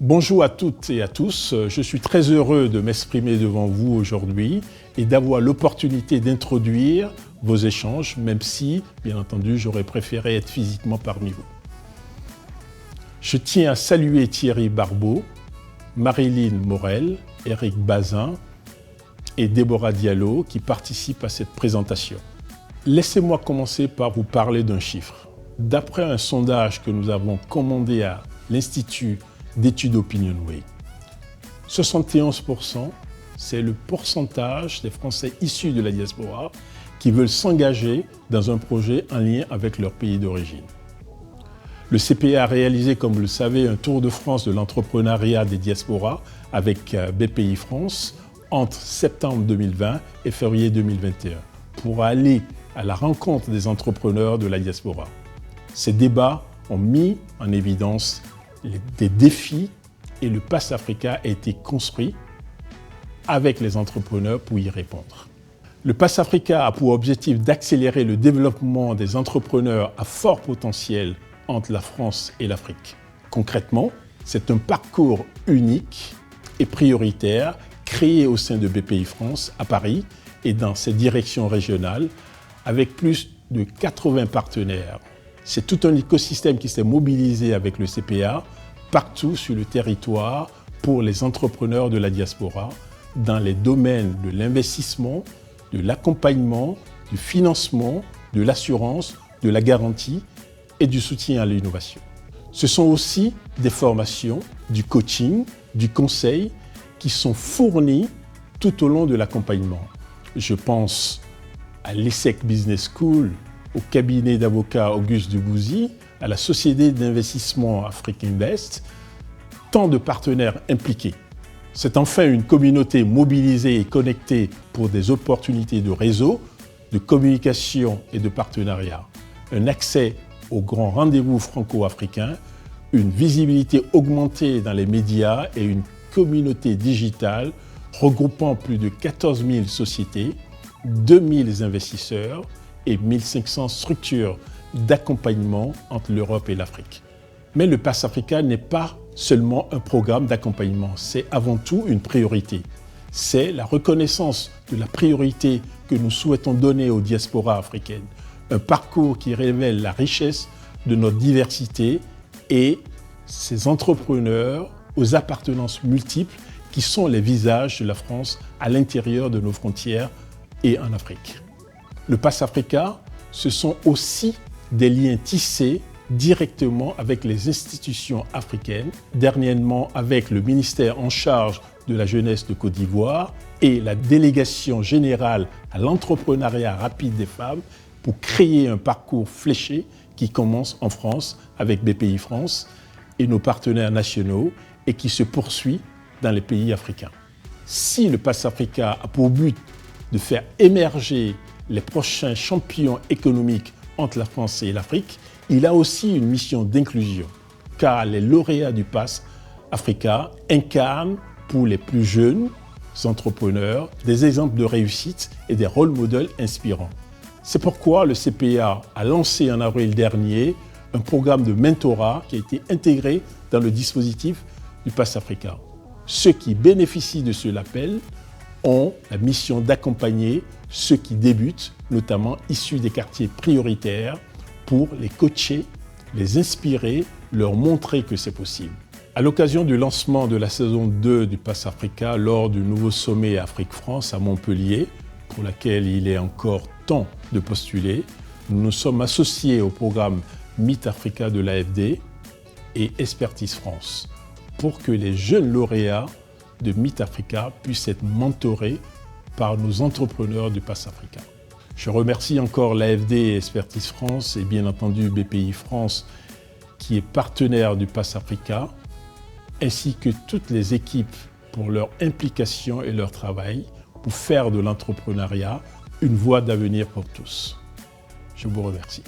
Bonjour à toutes et à tous, je suis très heureux de m'exprimer devant vous aujourd'hui et d'avoir l'opportunité d'introduire vos échanges, même si, bien entendu, j'aurais préféré être physiquement parmi vous. Je tiens à saluer Thierry Barbeau, Marilyn Morel, Eric Bazin et Déborah Diallo qui participent à cette présentation. Laissez-moi commencer par vous parler d'un chiffre. D'après un sondage que nous avons commandé à l'Institut d'études Opinionway, 71%, c'est le pourcentage des Français issus de la diaspora qui veulent s'engager dans un projet en lien avec leur pays d'origine. Le CPA a réalisé, comme vous le savez, un tour de France de l'entrepreneuriat des diasporas avec BPI France entre septembre 2020 et février 2021 pour aller à la rencontre des entrepreneurs de la diaspora. Ces débats ont mis en évidence des défis et le Pass Africa a été construit avec les entrepreneurs pour y répondre. Le Pass Africa a pour objectif d'accélérer le développement des entrepreneurs à fort potentiel entre la France et l'Afrique. Concrètement, c'est un parcours unique et prioritaire créé au sein de BPI France à Paris et dans ses directions régionales avec plus de 80 partenaires. C'est tout un écosystème qui s'est mobilisé avec le CPA partout sur le territoire pour les entrepreneurs de la diaspora dans les domaines de l'investissement, de l'accompagnement, du financement, de l'assurance, de la garantie et du soutien à l'innovation. Ce sont aussi des formations, du coaching, du conseil qui sont fournis tout au long de l'accompagnement. Je pense à l'ESSEC Business School, au cabinet d'avocats Auguste Debouzy, à la société d'investissement Afrique Invest, tant de partenaires impliqués. C'est enfin une communauté mobilisée et connectée pour des opportunités de réseau, de communication et de partenariat. Un accès aux grands rendez-vous franco-africains, une visibilité augmentée dans les médias et une communauté digitale regroupant plus de 14 000 sociétés, 2 000 investisseurs et 1 500 structures d'accompagnement entre l'Europe et l'Afrique. Mais le Pass Africa n'est pas seulement un programme d'accompagnement, c'est avant tout une priorité. C'est la reconnaissance de la priorité que nous souhaitons donner aux diasporas africaines. Un parcours qui révèle la richesse de notre diversité et ces entrepreneurs aux appartenances multiples qui sont les visages de la France à l'intérieur de nos frontières et en Afrique. Le Pass Africa, ce sont aussi des liens tissés directement avec les institutions africaines, dernièrement avec le ministère en charge de la jeunesse de Côte d'Ivoire et la délégation générale à l'entrepreneuriat rapide des femmes pour créer un parcours fléché qui commence en France avec BPI France et nos partenaires nationaux et qui se poursuit dans les pays africains. Si le Pass Africa a pour but de faire émerger les prochains champions économiques entre la France et l'Afrique, il a aussi une mission d'inclusion, car les lauréats du Pass Africa incarnent pour les plus jeunes entrepreneurs des exemples de réussite et des rôles modèles inspirants. C'est pourquoi le CPA a lancé en avril dernier un programme de mentorat qui a été intégré dans le dispositif du Pass Africa. Ceux qui bénéficient de ce label ont la mission d'accompagner ceux qui débutent, notamment issus des quartiers prioritaires, pour les coacher, les inspirer, leur montrer que c'est possible. À l'occasion du lancement de la saison 2 du Pass Africa lors du nouveau sommet Afrique-France à Montpellier, pour laquelle il est encore temps de postuler, nous nous sommes associés au programme Meet Africa de l'AFD et Expertise France pour que les jeunes lauréats de Meet Africa puissent être mentorés par nos entrepreneurs du Pass Africa. Je remercie encore l'AFD et Expertise France et bien entendu BPI France qui est partenaire du Pass Africa, ainsi que toutes les équipes pour leur implication et leur travail pour faire de l'entrepreneuriat une voie d'avenir pour tous. Je vous remercie.